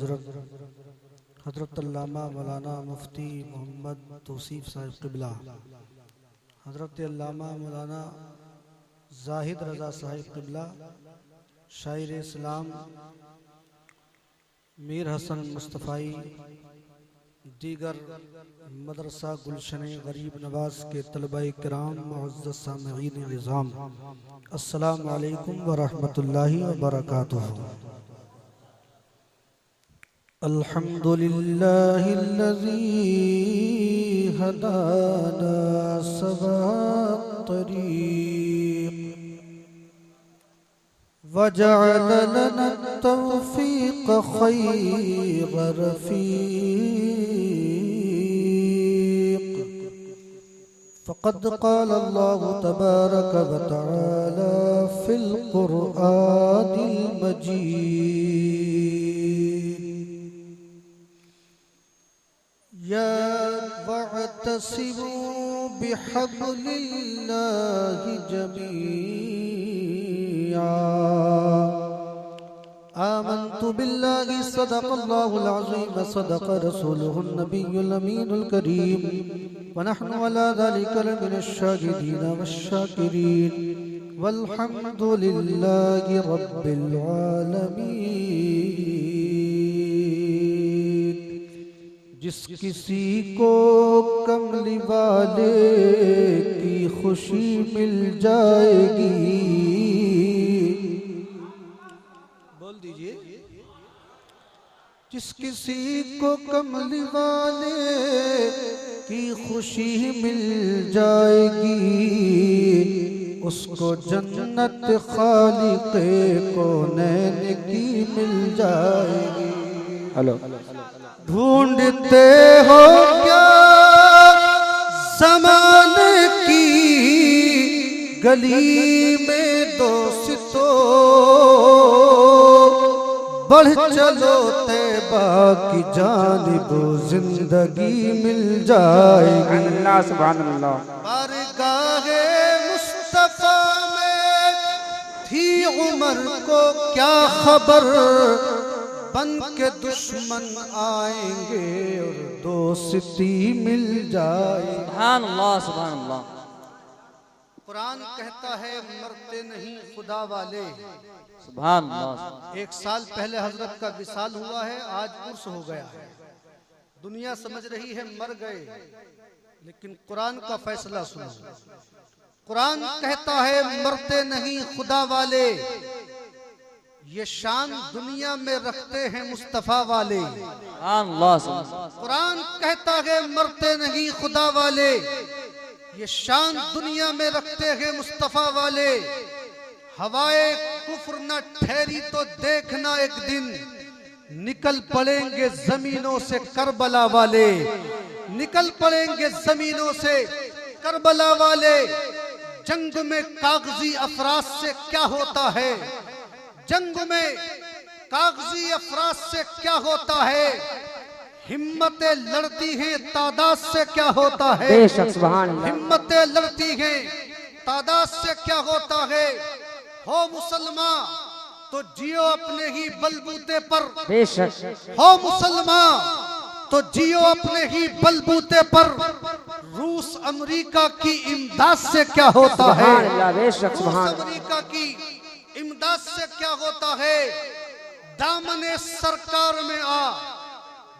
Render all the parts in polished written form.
हज़रत अल्लामा मौलाना मुफ्ती मोहम्मद तौसीफ साहिब क़िबला, हज़रत अल्लामा मौलाना जाहिद रज़ा साहिब क़िबला, शायर इस्लाम मीर हसन मुस्तफ़ाई, दीगर मदरसा गुलशन गरीब नवाज के तलबाए किराम, मुअज़्ज़ज़ सामिईन निज़ाम, अस्सलामु अलैकुम व रहमतुल्लाहि व बरकातुहू। अल्हम्दुलिल्लाहिल्लज़ी हदाना सवात्तरीक़ वजअल लना तौफ़ीक़ ख़ैर रफ़ीक़। फ़क़द क़ाल अल्लाहु तबारक व तआला फ़िल क़ुरआनिल मजीद, या वअतसिमू बिहब्लिल्लाहि जमीआ। आमन्तु बिल्लाहि सदक़ल्लाहुल अज़ीम व सदक़ रसूलुहुन नबियुल अमीनुल करीम व नहनु अला ज़ालिका लमिनश शाहिदीन वश्शाकिरीन वल्हम्दुलिल्लाहि रब्बिल आलमीन। जिस किसी को कमली वाले की खुशी मिल जाएगी, बोल दीजिए, जिस किसी को कमली वाले की खुशी मिल जाएगी, उसको जन्नत खालिक़े कौनैन की मिल जाएगी। हेलो, ढूंढते हो क्या ज़माने की गली में दोस्तों, बढ़ चलो तैबा की जानिब जिंदगी मिल जाएगी। अल्लाह सुभान अल्लाह। बारगाहे मुस्तफा में थी उमर को क्या खबर, बन के दुश्मन आएंगे और दोस्ती मिल जाएगी। सुभान अल्लाह सुभान अल्लाह। कुरान कहता है मरते नहीं खुदा वाले। सुभान अल्लाह। एक साल पहले हजरत का विसाल हुआ है, आज उर्स हो गया है। दुनिया समझ रही है मर गए, लेकिन कुरान का फैसला सुनो। कुरान कहता है मरते नहीं खुदा वाले, ये शान दुनिया में रखते हैं मुस्तफा वाले। कुरान कहता है मरते नहीं खुदा वाले, ये शान दुनिया में रखते हैं मुस्तफा वाले। हवाए कुफ्र न ठहरी तो देखना एक दिन, निकल पड़ेंगे जमीनों से करबला वाले, निकल पड़ेंगे जमीनों से करबला वाले। जंग में कागजी अफराज से क्या होता है, जंग में कागजी अफराज से क्या होता है, हिम्मतें लड़ती हैं तादाद से क्या होता है, हिम्मतें लड़ती हैं तादाद से क्या होता है। हो मुसलमान तो जियो अपने ही बलबूते पर, हो मुसलमान तो जियो अपने ही बलबूते पर। रूस अमेरिका की इमदाद से क्या होता है, रूस अमेरिका की इमदाद से क्या होता है। दामने सरकार में आ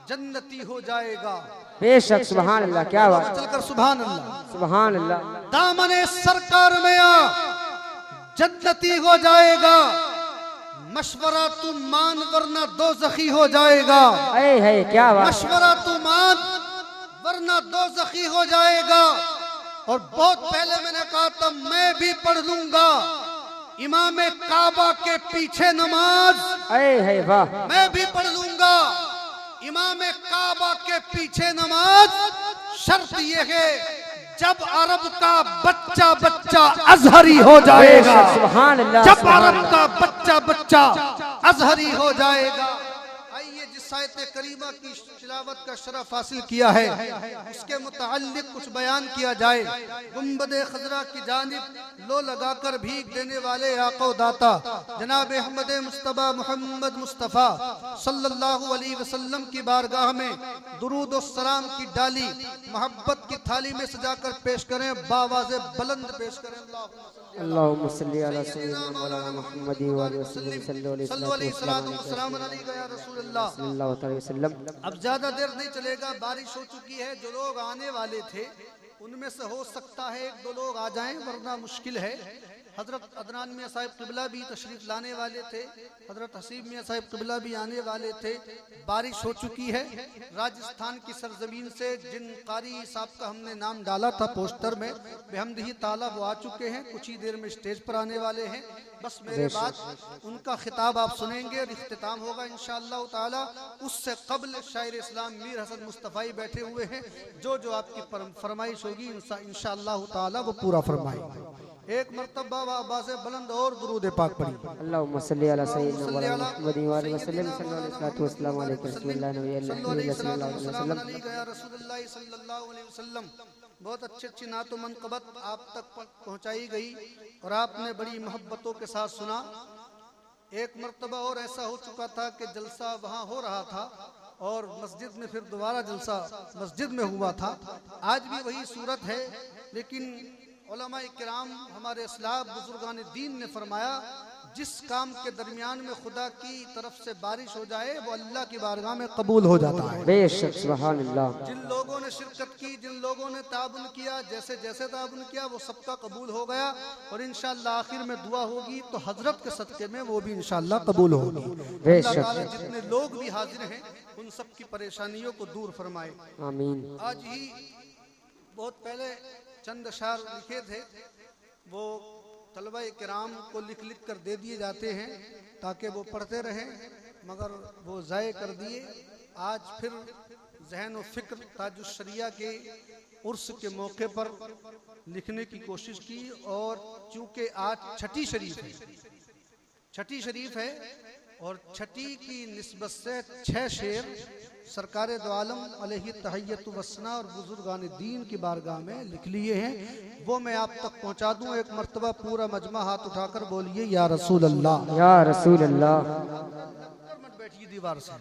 जन्नती हो जाएगा। बेशक सुभान अल्लाह। क्या बात, चलकर सुभान अल्लाह सुभान अल्लाह। दामने सरकार में आ जन्नती हो जाएगा। मशवरा तू मान वरना दोज़खी हो जाएगा। है क्या बात, मशवरा तू मान वरना दोज़खी हो जाएगा। और बहुत पहले मैंने कहा था मैं भी पढ़ लूंगा इमामे काबा के पीछे नमाज, है वाह। मैं भी पढ़ लूंगा इमामे काबा के पीछे नमाज। शर्त ये है जब अरब का बच्चा बच्चा अजहरी हो जाएगा, सुभान अल्लाह। जब अरब का बच्चा बच्चा अजहरी हो जाएगा। आइए जिस जिस आयत करीमा की तिलावत का शरफ हासिल किया है उसके मुताल्लिक कुछ बयान किया जाए। गुंबद खजरा की जानिब लो लगाकर भीख देने वाले आका दाता जनाब अहमद मुस्तफा मोहम्मद मुस्तफ़ा सल्लल्लाहु अलैहि वसल्लम की बारगाह में दुरूद और सलाम की डाली मोहब्बत की थाली में सजाकर पेश करें, बावाज़े बुलंद पेश करें। अल्लाहुम्मा सल्ली अला सय्यिदना मौलाना मुहम्मद व अलैहि वसल्लम सल्लल्लाहु अलैहि वसल्लम। अब ज्यादा देर नहीं चलेगा, बारिश हो चुकी है। जो लोग आने वाले थे उनमें से हो सकता है एक दो लोग आ जाएं, वरना मुश्किल है। हजरत अदनान मियां साहिब क़िबला भी तशरीफ लाने वाले थे, हजरत हसीब मियां साहिब क़िबला भी आने वाले थे। बारिश हो चुकी है। राजस्थान की सरजमीन से जिन कारी साहब का हमने नाम डाला था पोस्टर में, बेहमदही ताला वो आ चुके हैं, कुछ ही देर में स्टेज पर आने वाले हैं। बस मेरे बाद उनका खिताब आप सुनेंगे और इख्तिताम होगा इंशाअल्लाह ताला। उससे कबल शायर इस्लाम मीर हसन मुस्तफ़ाई बैठे हुए हैं, जो आपकी फरमाइश होगी इंशाअल्लाह ताला वो पूरा फरमाएंगे। एक मर्तबा आवाज़े बुलंद और दुरूद पाक पढ़ी। अल्लाहुम्मा सल्ली अला सय्यिदना मौलाना मुहम्मद व अलैहि वसल्लम सल्लल्लाहु अलैहि वसल्लम। बहुत अच्छी नात व मनक़बत आप तक पहुँचाई गई और आपने बड़ी मोहब्बतों के साथ सुना। एक मर्तबा और ऐसा हो चुका था कि जलसा वहाँ हो रहा था और मस्जिद में फिर दोबारा जलसा मस्जिद में हुआ था। आज भी वही सूरत है, लेकिन उलमाए किराम हमारे इस्लाम बुजुर्गान दीन ने फरमाया जिस काम के दरमियान में खुदा की तरफ से बारिश हो जाए वो अल्लाह की बारगाह में कबूल हो जाता है। बेशक सुभान अल्लाह। जिन लोगों ने शिरकत की, जिन लोगों ने ताबुन किया, जैसे जैसे ताबुन किया वो सबका कबूल हो गया और इंशाअल्लाह आखिर में दुआ होगी तो हजरत के सदके में वो भी इंशाअल्लाह कबूल होगी। अल्लाह ताला जितने लोग भी हाजिर हैं उन सब की परेशानियों को दूर फरमाए, आमीन। आज ही बहुत पहले चंद अशार लिखे थे, वो तलबा किराम को लिख कर दे दिए जाते हैं ताकि वो पढ़ते रहें, मगर वो ज़ाय कर दिए। आज फिर जहन व फिक्र ताजुश शरिया के उर्स के मौके पर लिखने की कोशिश की और चूँकि आज छठी शरीफ है और छठी की निस्बत से 6 शेर सरकार दो आलम अलैहि तहय्यतु वस्सना और बुजुर्गान दीन की बारगाह में लिख लिए हैं, वो मैं आप तक पहुंचा दूं। एक मर्तबा पूरा मजमा हाथ उठाकर बोलिए या रसूल अल्लाह, या रसूल अल्लाह। मत बैठिए दीवार से,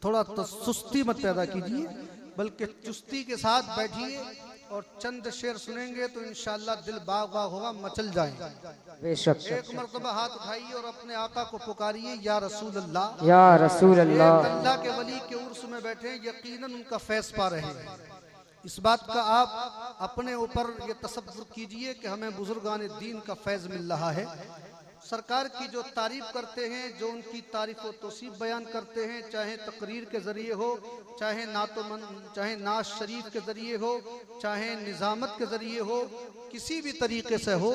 थोड़ा तो सुस्ती मत पैदा कीजिए, बल्कि चुस्ती के साथ बैठिए और चंद शेर सुनेंगे तो इंशाअल्लाह दिल बाग बाग होगा, मचल जाएगा। बेशक। एक मर्तबा हाथ उठाइए और अपने आका को पुकारिए या रसूल अल्लाह, या रसूल अल्लाह। अल्लाह के वली के उर्स में बैठे यकीनन उनका फैज़ पा रहे हैं। इस बात का आप अपने ऊपर ये तसव्वुर कीजिए कि हमें बुजुर्गान दीन का फैज़ मिल रहा है। सरकार की जो तारीफ करते हैं, जो उनकी तारीफ व तौसीफ बयान करते हैं, चाहे तकरीर के ज़रिए हो, चाहे चाहे नाज शरीफ के ज़रिए हो, चाहे निज़ामत के ज़रिए हो, किसी भी तरीके से हो,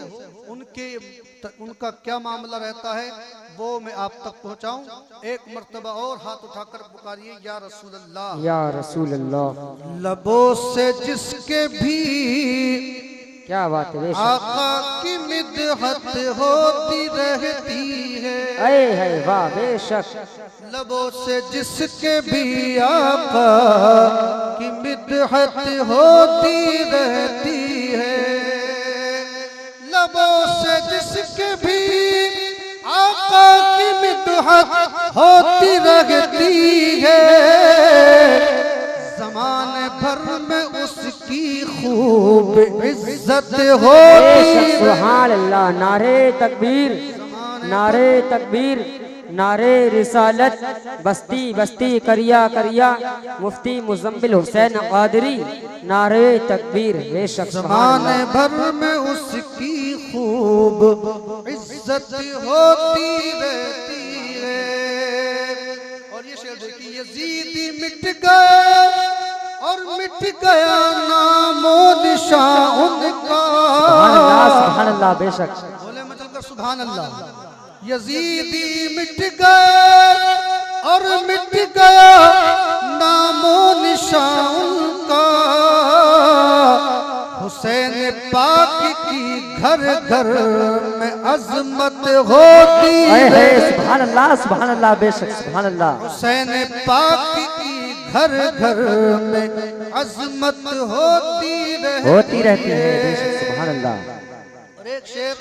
उनका क्या मामला रहता है वो मैं आप तक पहुँचाऊँ। एक मर्तबा और हाथ उठाकर पुकारिए या रसूल अल्लाह, या रसूल अल्लाह। लबों से जिसके भी क्या बात है, आका की मिदहत होती रहती है। है वाह बेशक। लबों से जिसके भी आका की मिदहत होती रहती है, लबों से जिसके भी आका की मिदहत होती रहती है, ज़माने भर में उसकी खूब इज्जत होती है। सुभान अल्लाह। नारे तकबीर, नारे तकबीर, नारे रिसालत। बस्ती बस्ती करिया करिया मुफ्ती मुजम्मिल हुसैन कादरी। नारे तकबीर। बेशक। ज़माने भर में उसकी खूब इज्जत होती रहती है। और ये शेर देखिए, यजीदी मिट गए और मिट गया नामो निशान उनका। सुभान अल्लाह। बेशक। बोले मचलकर सुभान अल्लाह। यजीदी मिट गए और मिट गया नामो निशान उनका, हुसैन पाक की घर घर में अजमत होती है। सुभान अल्लाह बेशक सुभान अल्लाह। हुसैन पाक की घर घर में अजमत होती रहती है बेशक सुभान अल्लाह। और एक शेर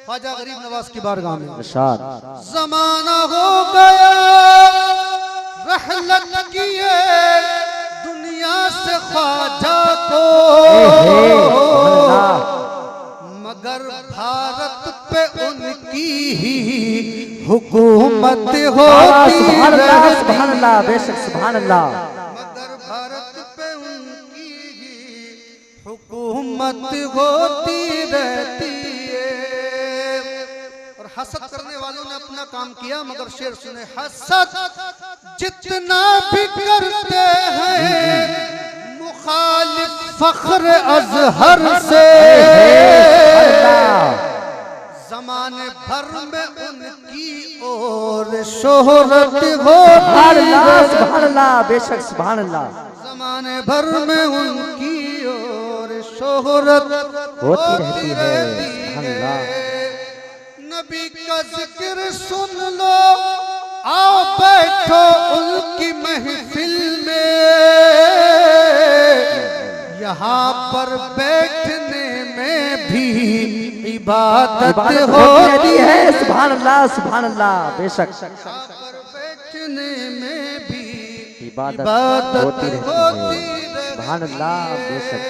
ख्वाजा गरीब नवाज की बारगाह में इरशाद। जमाना हो गया रहलत किए दुनिया से ख्वाजा को, मगर भारत पे उनकी ही हुकूमत होती रहती। सुभान अल्लाह बेशक सुभान अल्लाह। मगर भारत पे उनकी ही हुकूमत होती रहती है। और हसद करने वालों ने अपना काम किया, मगर शेर सुने, हसद जितना भी करते हैं मुखालिफ फख्र अजहर से, जमाने भर में उनकी और शोहरत होती सुभान अल्लाह बेशक सुभान अल्लाह। जमाने भर में उनकी और शोहरत होती रहती है सुभान अल्लाह। नबी का जिक्र सुन लो, आओ बैठो उनकी महफिल में, यहाँ पर बैठने में भी इबादत होती है। सुभान अल्लाह बेशक। यहाँ पर बैठने में भी इबादत होती रहती है सुभान अल्लाह बेशक।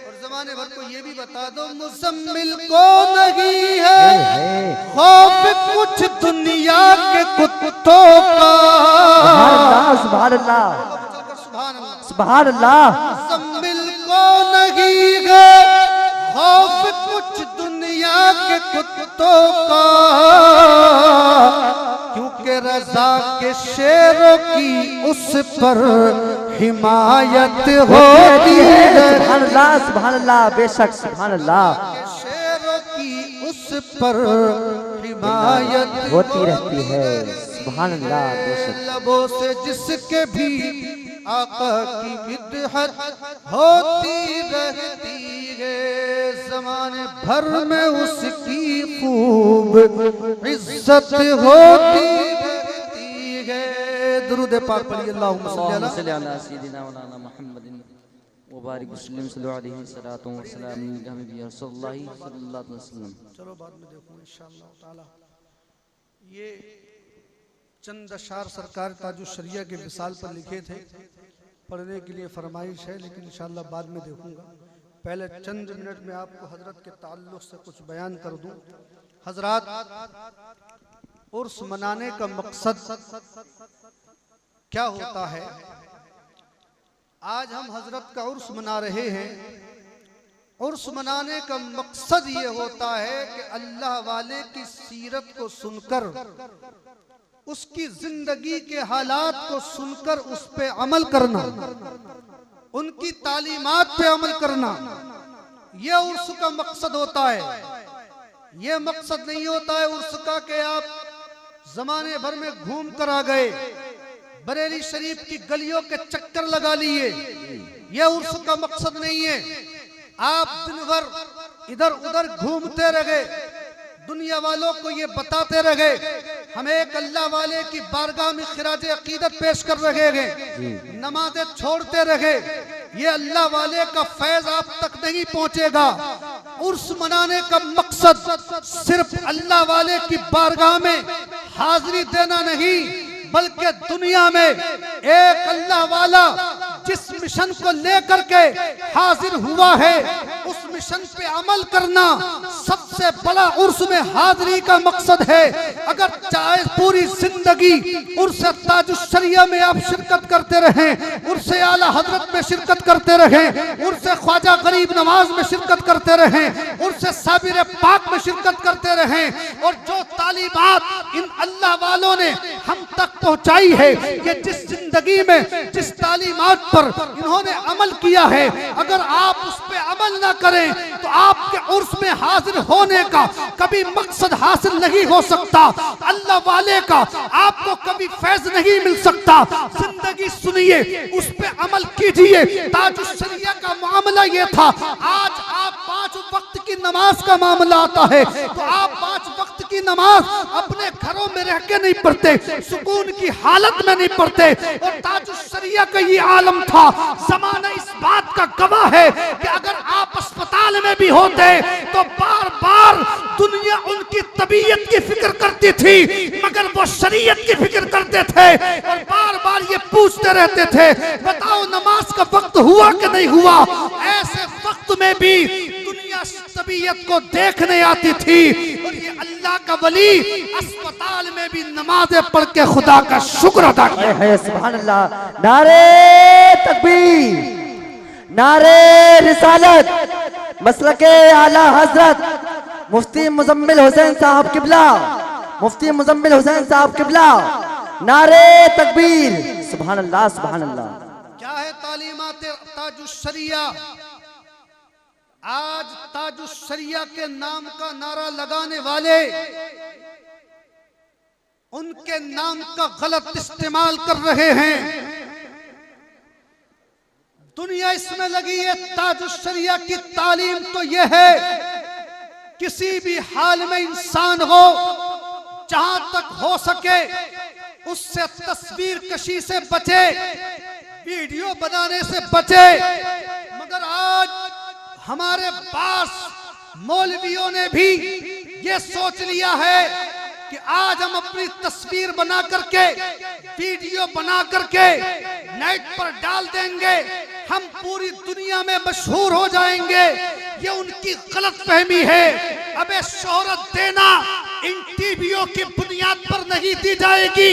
और जमाने भर को ये भी बता दो, मुजम्मिल को नहीं है खौफ कुछ दुनिया के कुत्तों का। सुभान अल्लाह सुभान अल्लाह। मुजम्मिल को नहीं है खौफ कुछ दुनिया के कुत्तों का, क्योंकि रजा के शेरों की उस पर हिमायत होती है। सुभान अल्लाह बेशक सुभान अल्लाह। शेरों की उस पर हिमायत होती रहती है सुभान अल्लाह बेशक। लबों से जिसके भी आका की मिदहत होती रहती है, जमाने भर में उसकी खूब इज्जत होती रहती है। दुरूद पाक पढ़िए, अल्लाहुम्मा सल्ली अला सय्यिदिना मौलाना मुहम्मदिन व बारिक वसल्लम सल्लल्लाहु अलैहि सल्लल्लाहु अलैहि वसल्लम। चलो बाद में देखो इंशाअल्लाह ताला। ये चंद अशार सरकार ताजुश शरिया के विसाल पर लिखे थे, पढ़ने के लिए फरमाइश है, लेकिन इंशाअल्लाह बाद में देखूंगा। पहले चंद मिनट में आपको हजरत के ताल्लुक से कुछ बयान कर दूं। हजरात, उर्स मनाने का मकसद क्या होता है? आज हम हजरत का उर्स मना रहे हैं। उर्स मनाने का मकसद ये होता है कि अल्लाह वाले की सीरत को सुनकर, उसकी जिंदगी के हालात को सुनकर उस पे अमल करना, उनकी तालीमात पे अमल करना, ये उर्स का मकसद होता है। ये मकसद नहीं होता है उर्स का कि आप जमाने भर में घूम कर आ गए, बरेली शरीफ की गलियों के चक्कर लगा लिए, ये उर्स का मकसद नहीं है। आप दिन भर इधर उधर घूमते रहे, दुनिया वालों को ये बताते रहे, हमें एक अल्लाह वाले की बारगाह में खिराजे अकीदत पेश कर रहे हैं, नमाजें छोड़ते रहे, ये अल्लाह वाले का फैज आप तक नहीं पहुंचेगा। उर्स मनाने का मकसद सिर्फ अल्लाह वाले की बारगाह में हाजिरी देना नहीं, बल्कि दुनिया में एक अल्लाह वाला जिस मिशन को लेकर के हाजिर हुआ है, उस मिशन पे अमल करना सबसे बड़ा उर्स में हाजिरी का मकसद है। अगर चाहे पूरी जिंदगी उर्स ताजुश शरिया में आप शिरकत करते रहें, उर्स आला हजरत में शिरकत करते रहें, उर्स ख्वाजा गरीब नवाज में शिरकत करते रहें, उर्स साबिर पाक में शिरकत करते रहें, और जो तालीमात इन अल्लाह वालों ने हम तक पहुंचाई है, कि जिस जिंदगी में जिस तालीमात पर इन्होंने अमल किया है, अगर आप उस पे अमल ना करें तो आपके उर्स में हाजिर होने का कभी मकसद हासिल नहीं हो सकता। अल्लाह वाले का आपको कभी फैज नहीं मिल सकता। जिंदगी सुनिए, उस पे अमल कीजिए। ताजुश शरिया का मामला ये था, आज आप 5 वक्त की नमाज का मामला आता है तो आप 5 वक्त की नमाज अपने घरों में रह के नहीं पढ़ते, सुकून की हालत में नहीं पढ़ते। और ताजुश शरिया का ये आलम था, जमाना इस बात का गवाह है कि अगर आप अस्पताल में भी होते तो बार बार दुनिया उनकी तबीयत की फिक्र करती थी, मगर वो शरीयत की फिक्र करते थे और बार बार ये पूछते रहते थे, बताओ नमाज का वक्त हुआ कि नहीं हुआ। ऐसे वक्त में भी दुनिया तबीयत को देखने आती थी और ये अल्लाह का वली अस्पताल में भी नमाजें पढ़ के खुदा का शुक्र अदा किया है। सुभान अल्लाह। नारे तकबीर, नारे रिसालत, मसलके आला हजरत मुफ्ती मुजम्मिल हुसैन साहब किबला, मुफ्ती मुजम्मिल हुसैन साहब किबला, नारे तकबीर। सुभान अल्लाह, सुभान अल्लाह। क्या है तालीमात ताजुश शरिया? आज ताजुश शरिया के नाम का नारा लगाने वाले उनके नाम का गलत इस्तेमाल कर रहे हैं। दुनिया इसमें लगी है ताजुश शरिया की तालीम तो यह है किसी भी हाल में इंसान हो, जहां तक हो सके उससे तस्वीर कशी से बचे, वीडियो बनाने से बचे। मगर आज हमारे पास मौलवियों ने भी ये सोच लिया है कि आज हम अपनी तस्वीर बना करके, वीडियो बना करके नेट पर डाल देंगे, हम पूरी दुनिया में मशहूर हो जाएंगे। ये उनकी गलत फहमी है। अबे शोहरत देना इन टीवियों की बुनियाद पर नहीं दी जाएगी।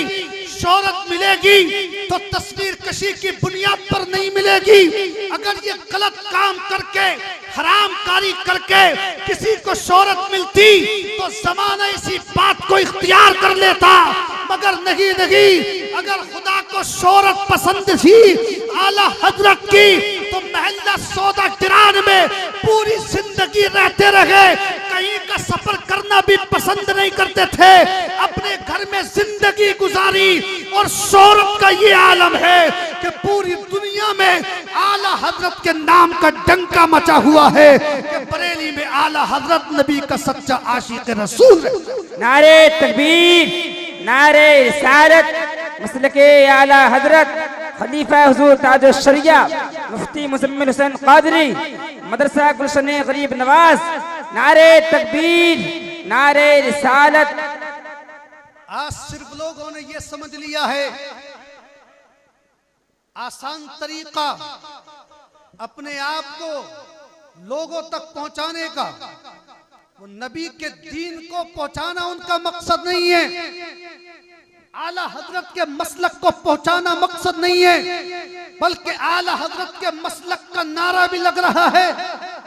शोहरत मिलेगी तो तस्वीर कशी की बुनियाद पर नहीं मिलेगी। अगर ये गलत काम करके, हराम कारी करके किसी को शोहरत मिलती तो जमाना इसी बात को इख्तियार कर लेता, मगर नहीं। अगर खुदा को शोहरत पसंद थी आला हजरत की तो महल्ला सौदा किरान में पूरी जिंदगी रहते रहे, कहीं का सफर करना भी पसंद नहीं करते थे, अपने घर में जिंदगी गुजारी। और शोहरत का ये आलम है कि पूरी दुनिया में आला हजरत के नाम का डंका मचा हुआ है कि बरेली में आला हजरत नबी का सच्चा आशिक रसूल है। नारे तकबीर, नारे रिसालत, मसलके आला हजरत खलीफा हुजूर ताजुश शरिया मुफ्ती मुजम्मिल हुसैन कादरी मदरसा गुलशन गरीब नवाज। नारे तकबीर, नारे रिसालत। आज सिर्फ लोगों ने यह समझ लिया है आसान तरीका अपने आप को लोगों तक पहुंचाने का, वो नबी के दीन को पहुंचाना उनका मकसद नहीं है, आला हजरत के मसलक को पहुंचाना मकसद नहीं है, बल्कि आला हजरत के मसलक का नारा भी लग रहा है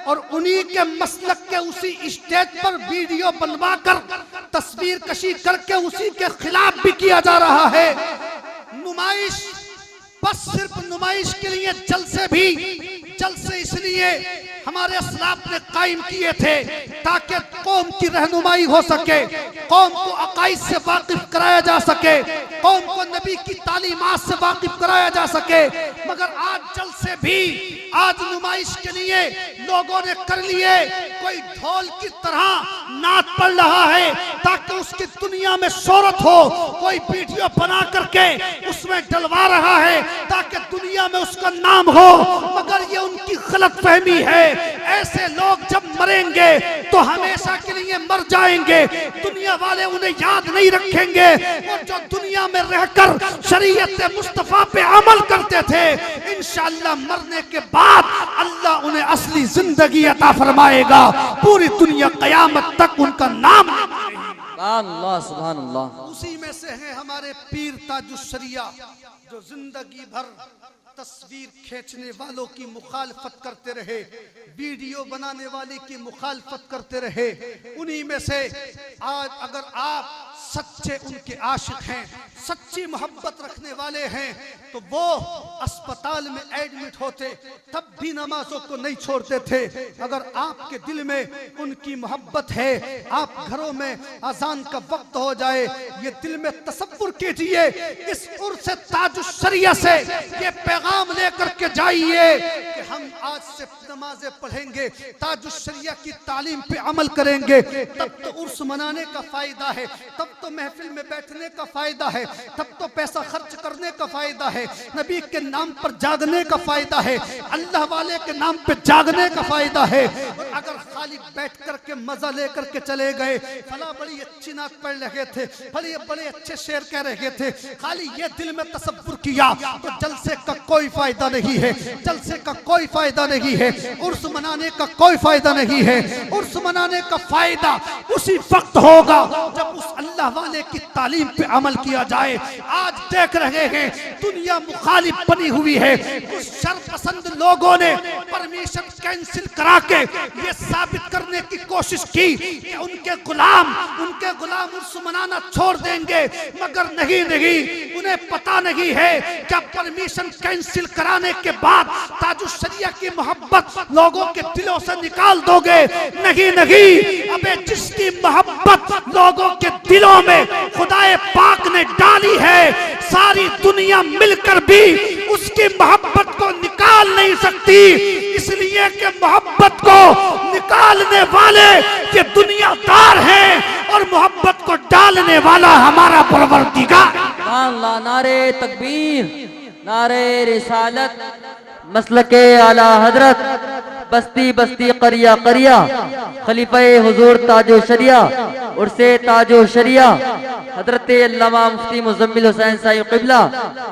और उन्हीं के मसलक के उसी स्टेज पर वीडियो बनवाकर तस्वीर कशी करके उसी के खिलाफ भी किया जा रहा है। नुमाइश बस सिर्फ नुमाइश के लिए जलसे इसलिए हमारे असलाफ ने कायम किए थे ताकि कौम की रहनुमाई हो सके, कौम को अकाइद से वाकिफ कराया जा सके, कौम को नबी की तालीमात से वाकिफ कराया जा सके। मगर आज जलसे भी, आज नुमाइश के लिए लोगों ने कर लिए, कोई ढोल की तरह नात पढ़ रहा है ताकि उसकी दुनिया में शोहरत हो, कोई वीडियो बना करके उसमें डलवा रहा है ताकि दुनिया में उसका नाम हो। मगर ये उनकी गलत फहमी है। ऐसे लोग जब मरेंगे तो हमेशा के लिए मर जाएंगे, दुनिया वाले उन्हें याद नहीं रखेंगे। और जो दुनिया में रहकर शरीयत मुस्तफा पे अमल करते थे, इंशाअल्लाह मरने के बाद अल्लाह उन्हें असली जिंदगी अता फरमाएगा, पूरी दुनिया कयामत तक उनका नाम। अल्लाह सुभान अल्लाह। उसी में से है हमारे पीर ताजुश शरिया जो जिंदगी भर तस्वीर खींचने वालों की मुखालफत करते रहे, वीडियो बनाने वाले की मुखालफत करते रहे। उन्हीं में से आज अगर आप सच्चे उनके आशिक हैं, सच्ची मोहब्बत रखने वाले हैं, तो वो अस्पताल में एडमिट होते तब भी नमाजों को नहीं छोड़ते थे। अगर आपके दिल में उनकी मोहब्बत है, आप घरों में अजान का वक्त हो जाए, ये दिल में तसव्वुर कीजिए, इस उर्स ताजुश शरिया से ये पैगाम लेकर के जाइए कि हम आज से नमाजें पढ़ेंगे, ताजुश्शरिया की तालीम पे अमल करेंगे, तब तो उर्स मनाने का फायदा है, तब तो महफिल में बैठने का फायदा है, तब तो पैसा खर्च करने का फायदा है, नबी के नाम पर जागने का फायदा है, अल्लाह वाले के नाम पे जागने का फायदा है। और अगर खाली बैठ करके मजा लेकर के चले गए, फला बड़ी अच्छी नात पढ़ रहे थे, फले बड़े अच्छे शेर कह रहे थे, खाली ये दिल में तसव्वुर किया, तो जलसे का कोई फायदा नहीं है, जलसे का कोई फायदा नहीं है, उर्स मनाने का कोई फायदा नहीं है। उर्स मनाने का फायदा उसी वक्त होगा जब उस अल्लाह वाले की तालीम पे अमल किया जाए। आज देख रहे हैं दुनिया मुखालिफ बनी हुई है, कुछ शरपसंद लोगों ने परमिशन कैंसिल करा के ये साबित करने की कोशिश की कि उनके गुलाम उर्स मनाना छोड़ देंगे, मगर नहीं, उन्हें पता नहीं है क्या परमिशन कैंसिल कराने के बाद ताजुश्शरिया की मोहब्बत लोगों के दिलों से निकाल दोगे। नहीं, अबे जिसकी मोहब्बत लोगों के दिलों में खुदाए पाक ने डाली है, सारी दुनिया मिलकर भी उसकी मोहब्बत को निकाल नहीं सकती, इसलिए कि मोहब्बत को निकालने वाले ये दुनियादार हैं और मोहब्बत को डालने वाला हमारा परवरदिगार। अल्लाह, नारे तकबीर, नारे रिसालत, मसलके आला हजरत, बस्ती बस्ती करिया करिया, खलीफा हुजूर ताजो शरिया, उर्से ताजो शरिया, हजरत अल्लामा मुफ्ती मुजम्मिल हुसैन साहिब क़िबला,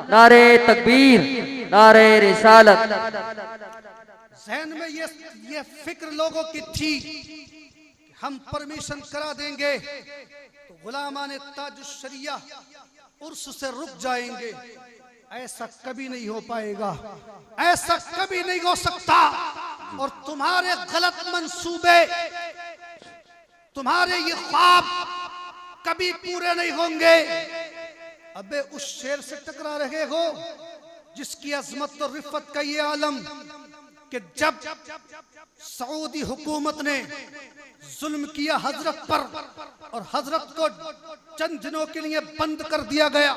नारे तकबीर, नारे रिसालत। जहन में ये फिक्र लोगों की थी हम परमिशन करा देंगे तो गुलामाने ताजुश्शरिया उर्स से रुक जाएंगे। ऐसा कभी नहीं हो पाएगा, ऐसा कभी नहीं हो सकता। और तुम्हारे गलत मंसूबे, तुम्हारे ये ख्वाब कभी पूरे नहीं होंगे। अबे उस शेर से टकरा रहे हो जिसकी अजमत और रिफत का ये आलम कि जब सऊदी हुकूमत ने जुल्म किया हजरत पर और हजरत को चंद दिनों के लिए बंद कर दिया गया,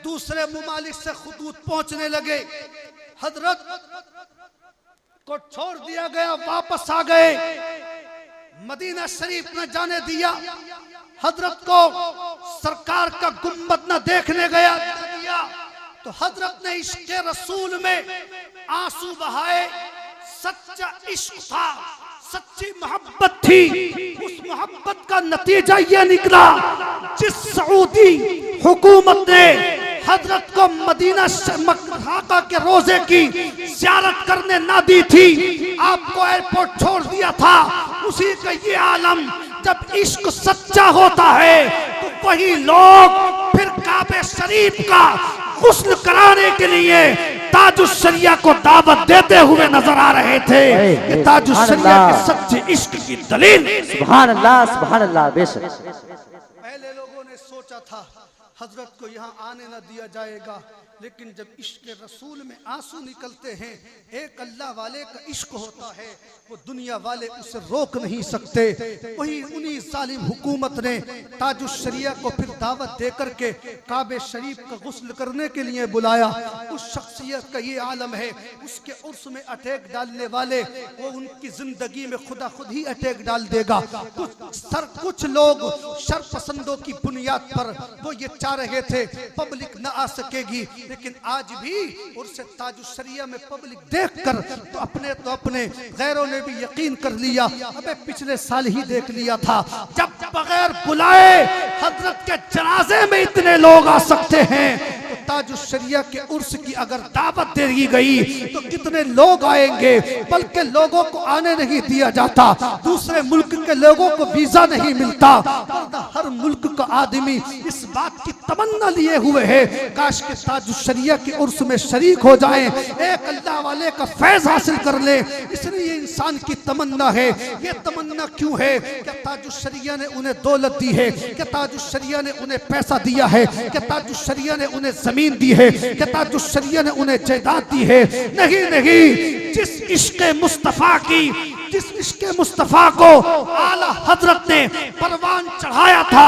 दूसरे मुमालिक से खुतूत पहुंचने लगे, हजरत को छोड़ दिया गया, वापस आ गए, मदीना शरीफ न जाने दिया, हजरत को सरकार का गुंबद न देखने गया दिया, तो हजरत ने इश्क़ रसूल में आंसू बहाए। सच्चा इश्क था, सच्ची मोहब्बत थी, उस मोहब्बत का नतीजा ये निकला जिस सऊदी हुकूमत ने हजरत को मदीना मक्का के रोजे की ज़ियारत करने ना दी थी, आपको एयरपोर्ट छोड़ दिया था, उसी का ये आलम जब इश्क सच्चा होता है तो वही लोग फिर काबे शरीफ का गुस्ल कराने के लिए ताजुश्शरिया को दावत देते हुए नजर आ रहे थे। कि ताजुश्शरिया के सच्चे इश्क की दलील। सुभान अल्लाह, सुभान अल्लाह। बेशक पहले लोगों ने सोचा था हजरत को यहाँ आने न दिया जाएगा, लेकिन जब इश्क रसूल में आंसू निकलते हैं, एक अल्लाह वाले का इश्क होता है, वो दुनिया वाले उसे रोक नहीं सकते। वही उन्हीं जालिम हुकूमत ने ताजुश्शरिया को फिर दावत दे करके काबे शरीफ का गुस्ल करने के लिए बुलाया। उस शख्सियत का ये आलम है, उसके उर्स में अटैक डालने वाले वो उनकी जिंदगी में खुदा खुद ही अटैक डाल देगा। कुछ लोग शरपसंदों की बुनियाद पर वो ये चाह रहे थे पब्लिक न आ सकेगी, लेकिन आज भी उर्स ताजुश्शरिया में पब्लिक देखकर तो अपने गैरों ने भी यकीन कर लिया। अबे पिछले साल ही देख लिया था जब बगैर बुलाए हजरत के जनाजे में इतने लोग आ सकते हैं, तो ताजुश्शरिया के उर्स की अगर दावत दे दी गई तो कितने लोग आएंगे। बल्कि लोगों को आने नहीं दिया जाता, दूसरे मुल्क के लोगों को वीजा नहीं मिलता। हर मुल्क का आदमी इस बात की तमन्ना लिए हुए है काश के ताजुश्शरिया के उर्स में शरीक हो जाएं, एक अल्लाह वाले का फैज हासिल कर ले। इसलिए इंसान की तमन्ना है। ये तमन्ना क्यों है? क्या ताजुश्शरिया ने उन्हें दौलत दी है? क्या ताजुश्शरिया ने उन्हें पैसा दिया है? क्या ताजुश्शरिया ने उन्हें जमीन दी है? क्या ताजुश्शरिया ने उन्हें जायदाद दी है? नहीं, जिस इश्क़े मुस्तफ़ा की, जिस इश्क़े मुस्तफ़ा को आला हजरत ने परवान चढ़ाया था,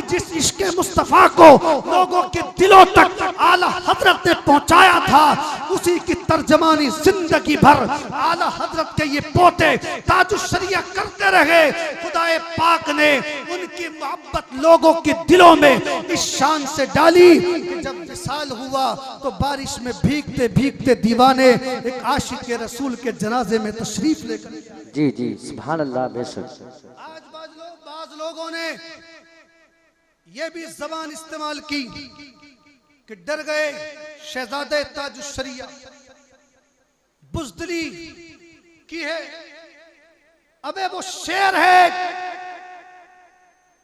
जिस इश्क़े मुस्तफ़ा को लोगों के दिलों तक आला हजरत ने पहुंचाया था, उसी की तर्जमानी जिंदगी भर आला हजरत के ये पोते ताजुश्शरिया करते रहे। खुदाए पाक ने उनकी मोहब्बत लोगों के दिलों में इस शान से डाली कि जब विसाल हुआ तो बारिश में भीगते भीगते दीवाने एक आशिक रसूल के जनाजे में तशरीफ लेकर। जी जी सुभान अल्लाह बेशक। आज बाज लोगों ने ये भी जबान इस्तेमाल की कि डर गए शहजादे ताजुश्शरिया बुज़दिली की है। अबे वो शेर है,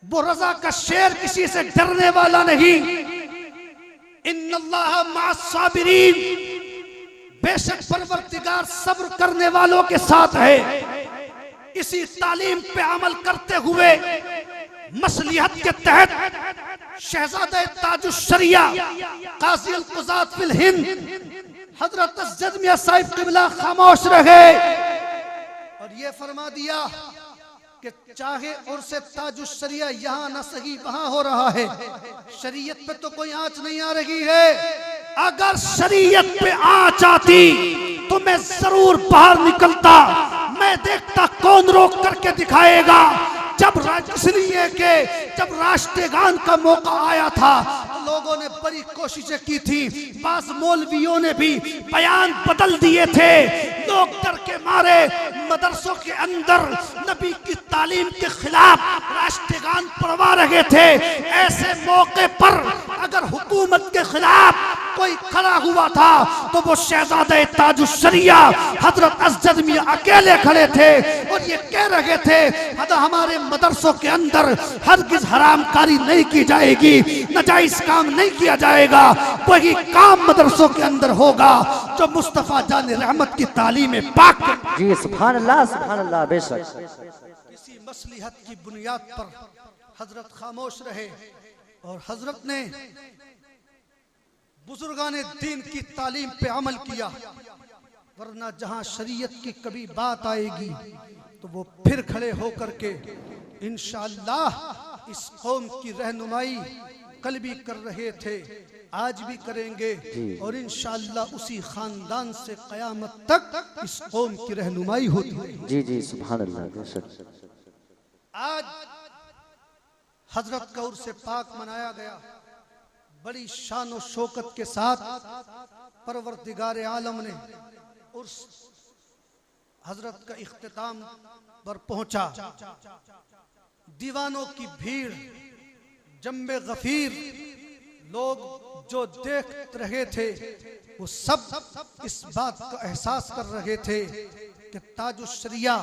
वो रजा का शेर किसी से डरने वाला नहीं। इन्नल्लाह मअस-साबिरीन, बेशक परवरदिगार सब्र करने वालों के साथ है। इसी तालीम पे अमल करते हुए मसलिहत के तहत शहजादे ताजुश्शरिया काज़ी अल-क़ुज़ात फिल हिंद हजरत अज़्ज़द मियां साहिब क़िबला खामोश रहे और ये फरमा दिया कि चाहे उर्से ताजुश्शरिया यहाँ न सही वहां हो रहा है, शरीयत पे तो कोई आंच नहीं आ रही है। अगर शरीयत पे आंच आती तो मैं जरूर बाहर निकलता। मैं देखता कौन रोक करके दिखाएगा। इसलिए कि जब राष्ट्रगान का मौका आया था तो लोगों ने बड़ी कोशिशें की थी। बास मौलवियों ने भी बयान बदल दिए थे। लोग डर के मारे मदरसों के अंदर नबी की तालीम के खिलाफ राष्ट्रगान पढ़वा रहे थे। ऐसे मौके पर अगर हुकूमत के खिलाफ कोई खड़ा हुआ था तो वो शहजादे ताजुश्शरिया हजरत अज़्ज़द मियां अकेले खड़े थे और ये कह रहे थे हमारे मदरसों के अंदर हरगिज़ हरामकारी नहीं की जाएगी, नाजायज काम नहीं किया जाएगा। वही काम मदरसों के अंदर होगा जो मुस्तफा जान रहमत की तालीम पाक। जी सुभान अल्लाह बेशक। इसी मसलिहत की बुनियाद पर हजरत खामोश रहे और हजरत ने बुजुर्गाने दीन की तालीम पे अमल किया। वरना जहां शरीयत की कभी बात आएगी तो वो फिर खड़े होकर के इंशाअल्लाह इस कौम की रहनुमाई कल भी कर रहे थे, आज भी करेंगे और इंशाअल्लाह उसी खानदान से कयामत तक इस कौम की रहनुमाई होती है। जी जी सुभान अल्लाह बेशक। आज हजरत का उर्स पाक मनाया गया बड़ी शान और शौकत के साथ। परवरदिगार आलम ने उर्स हजरत का इख्तिताम पर पहुंचा। दीवानों की भीड़, जम्बे गफीर लोग जो देख रहे थे वो सब इस बात का एहसास कर रहे थे कि ताजुश्शरिया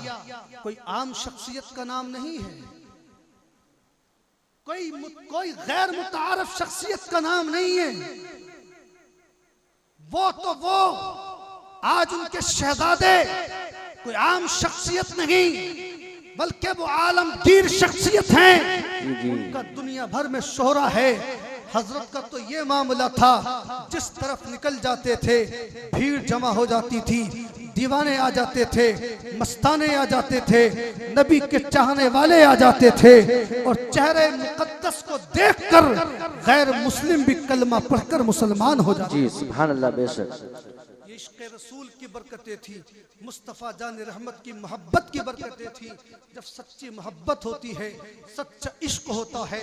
कोई आम शख्सियत का नाम नहीं है, कोई गैर मुतारफ शख्सियत का नाम नहीं है। वो आज उनके शहजादे कोई आम शख्सियत नहीं बल्कि वो आलमगीर शख्सियत हैं। उनका दुनिया भर में शोहरा है। हजरत का तो ये मामला था, जिस तरफ निकल जाते थे भीड़ जमा हो जाती थी, दीवाने आ जाते थे, मस्ताने आ जाते थे, नबी के चाहने वाले आ जाते थे और चेहरे मुकद्दस को देखकर गैर मुस्लिम भी कलमा पढ़कर मुसलमान हो जाते। जी सुभान अल्लाह बेशक। इश्क़ रसूल की बरकतें थी, मुस्तफ़ा जान रहमत की मोहब्बत की बरकतें थी। जब सच्ची मोहब्बत होती है, सच्चा इश्क होता है,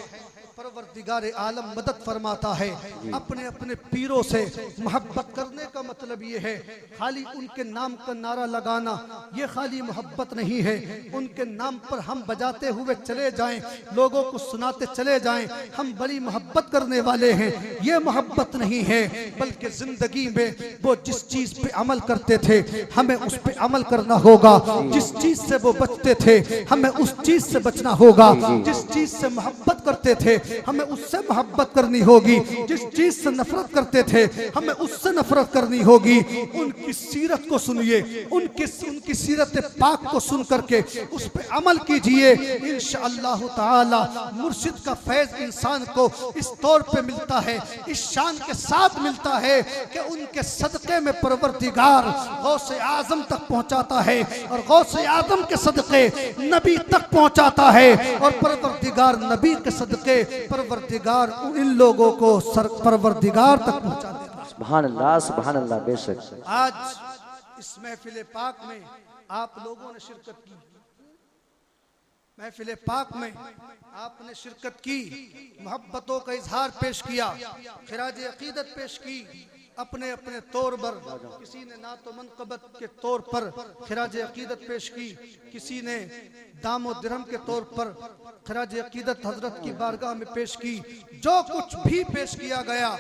परवरदिगार आलम मदद फरमाता है। अपने अपने पीरों से मोहब्बत करने का मतलब ये है, खाली उनके नाम का नारा लगाना ये खाली मोहब्बत नहीं है। उनके नाम पर हम बजाते हुए चले जाएं, लोगों को सुनाते चले जाएं, हम बड़ी मोहब्बत करने वाले हैं, ये मोहब्बत नहीं है। बल्कि जिंदगी में वो जिस चीज पे अमल करते थे हमें उस पे अमल करना होगा। जिस चीज से वो बचते थे हमें उस चीज से बचना होगा। जिस चीज से मोहब्बत करते थे हमें उससे मोहब्बत करनी होगी। जिस चीज से नफरत करते थे हमें उससे नफरत करनी होगी। उनकी सीरत को सुनिए, उनकी सीरत पाक को सुन करके उस पे अमल कीजिए। इंशाअल्लाह ताला मुर्शिद का फैज इंसान को इस तौर पे मिलता है, इस शान के साथ मिलता है कि उनके सदक़े में परवरदिगार गौसे आजम तक पहुंचाता है और गौसे आजम के सदक़े नबी तक पहुंचाता है और परवरदिगार नबी के सदक़े परवरदिगार इन लोगों को परवरदिगार तक पहुंचा देता है। सुभान अल्लाह बेशक। आज इस महफिल पाक में आप लोगों ने शिरकत की, महफिल पाक में आपने शिरकत की, मोहब्बतों का इजहार पेश किया, खिराज अकीदत पेश की, अपने अपने तौर पर। किसी ने ना तो मनकबत के तौर पर खिराज अकीदत पेश की, किसी ने दामो दिरहम के तौर पर खिराज अकीदत हजरत की बारगाह में पेश की। जो कुछ भी पेश किया गया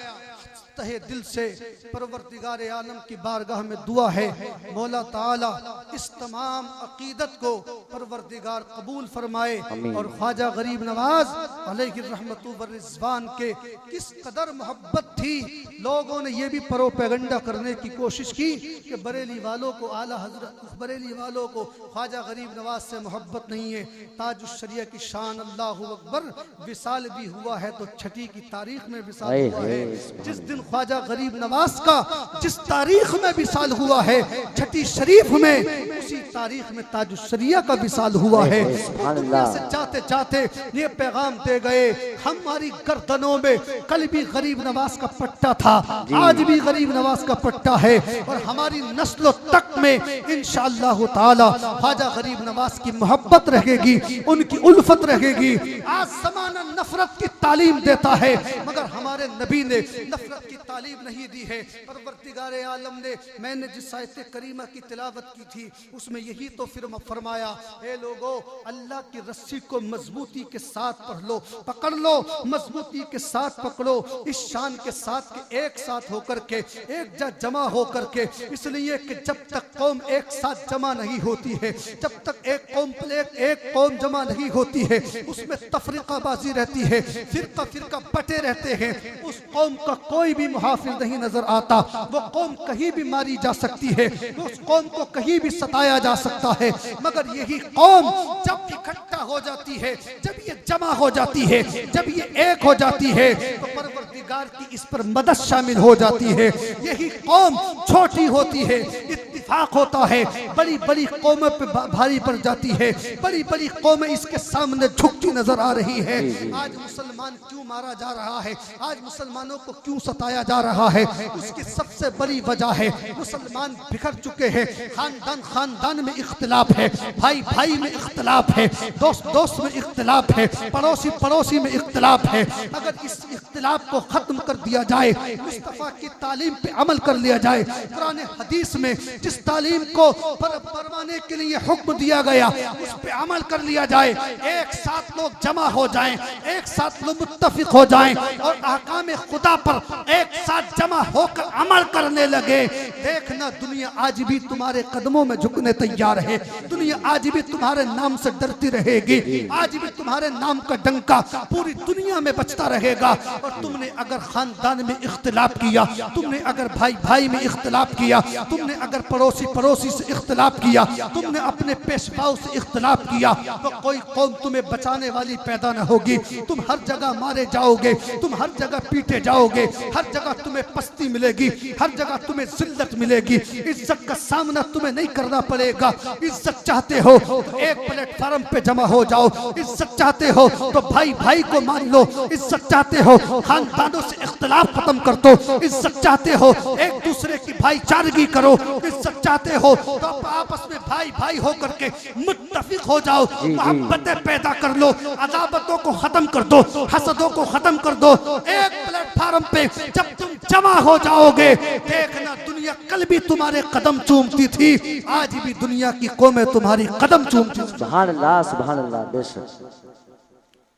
तहे दिल से परवरदिगार आलम की बारगाह में दुआ है, मौला ताला इस तमाम अकीदत को परवरदिगार कबूल फरमाए और ख्वाजा गरीब नवाज अलैहि रहमतु व रिज़वान के किस कदर मोहब्बत थी। लोगों ने यह भी प्रोपेगेंडा करने की कोशिश की कि बरेली वालों को आला हजरत, बरेली वालों को ख्वाजा गरीब नवाज से मोहब्बत नहीं है। ताजुश शरिया की शान अल्लाहु अकबर, विसाल भी हुआ है तो छठी की तारीख में विसाल हुआ है। जिस दिन ख्वाजा गरीब नवाज का जिस तारीख में विसाल हुआ है, छठी शरीफ में, उसी तारीख में ताजुश शरिया का विसाल हुआ है। दुनिया से जाते जाते ये पैगाम दे गए, हमारी गर्दनों में कल भी गरीब नवाज का पट्टा था, आज भी गरीब नवाज का पट्टा है और हमारी नस्लों तक में इंशाअल्लाह ताला ख्वाजा गरीब नवाज की मोहब्बत रहेगी, उनकी उल्फत रहेगी। आज ज़माना नफरत की तालीम देता है मगर हमारे नबी ने नफरत की तालीम नहीं दी है। परवरदिगार आलम ने, मैंने जिस आयत करीमा की तिलावत की थी उसमें यही तो फिर फरमाया, ए लोगो अल्लाह की रस्सी को मजबूती के साथ पढ़ लो, पकड़ लो, मजबूती के साथ पकड़ो, इस शान के साथ के एक साथ होकर के, एक जमा होकर के, इसलिए कि जब तक कौम एक साथ जमा नहीं होती है, जब तक एक कौम जमा नहीं होती है, उसमें तफरीकाबाजी रहती है, फिरका फिरका बटे रहते हैं, उस कौम का कोई भी मुहाफिज नहीं नजर आता। वो कौम कहीं भी मारी जा सकती है, उस कौम को कहीं भी सताया जा सकता है, मगर यही कौम जब इकट्ठा हो जाती है, जब ये जमा हो जाती है, जब ये एक हो जाती है तो परवरदिगार की इस पर मदद शामिल हो जाती है। यही कौम छोटी होती है, इत्तिफाक होता है, बड़ी बड़ी कौमों पे भारी पड़ जाती है, बड़ी बड़ी कौमें इसके सामने झुकती नजर आ रही है। आज मुसलमान क्यों मारा जा रहा है, आज मुसलमानों को क्यों सताया जा रहा है, उसकी सबसे बड़ी वजह है मुसलमान बिखर चुके हैं। खानदान खानदान में इख्तिलाफ है, भाई भाई में इख्तिलाफ है, दोस्त दोस्त में इख्तिलाफ है, पड़ोसी पड़ोसी में इख्तिलाफ है। अगर इस इख्तिलाफ को खत्म कर दिया जाए, मुस्तफा की तालीम पे अमल कर लिया जाए, कुरान हदीस में जिस तालीम को परवाने के लिए हुक्म दिया गया उस पे अमल कर लिया जाए, एक साथ लोग जमा हो जाएं, एक साथ लोग मुत्तफिक हो जाएं और अहकाम खुदा पर एक साथ जमा होकर अमल करने लगे, देखना दुनिया आज भी तुम्हारे कदमों में झुकने तैयार है, दुनिया आज भी तुम्हारे नाम से डरती रहेगी, आज भी तुम्हारे नाम का डंका पूरी दुनिया में बचता रहेगा। और तुमने अगर खानदान में इख्तिलाफ किया, तुमने अगर भाई भाई में इख्तिलाफ किया, तुमने अगर पड़ोसी पड़ोसी से इख्तिलाफ किया, तुमने अपने पेशवाओं से इख्तिलाफ किया, तो कोई कौम तुम्हें बचाने वाली पैदा न होगी। तुम हर जगह मारे जाओगे, तुम हर जगह पीटे जाओगे, हर जगह तुम्हें पस्ती मिलेगी, हर जगह तुम्हें जिल्लत मिलेगी, इज्जत का सामना तुम्हें नहीं करना पड़ेगा। इज्जत चाहते हो तो एक प्लेटफार्म पे जमा हो जाओ, इज्जत चाहते हो तो भाई भाई को मान लो, इज्जत चाहते हो खानदानों से इख्तिलाफ खत्म कर दो, इज्जत चाहते हो एक दूसरे की भाईचारगी करो, इज्जत चाहते हो तो आपस में भाई भाई होकर के मुत्तफिक हो जाओ, मोहब्बतें पैदा कर लो, अदावतों को खत्म कर दो, हसदों को खत्म कर दो। एक प्लेटफार्म पे जब तुम जमा हो जाओगे, देखना दुनिया कल भी तुम्हारे कदम चूमती थी, आज भी दुनिया की कौमें तुम्हारी कदम चूमती थी। सुभान अल्लाह बेशक।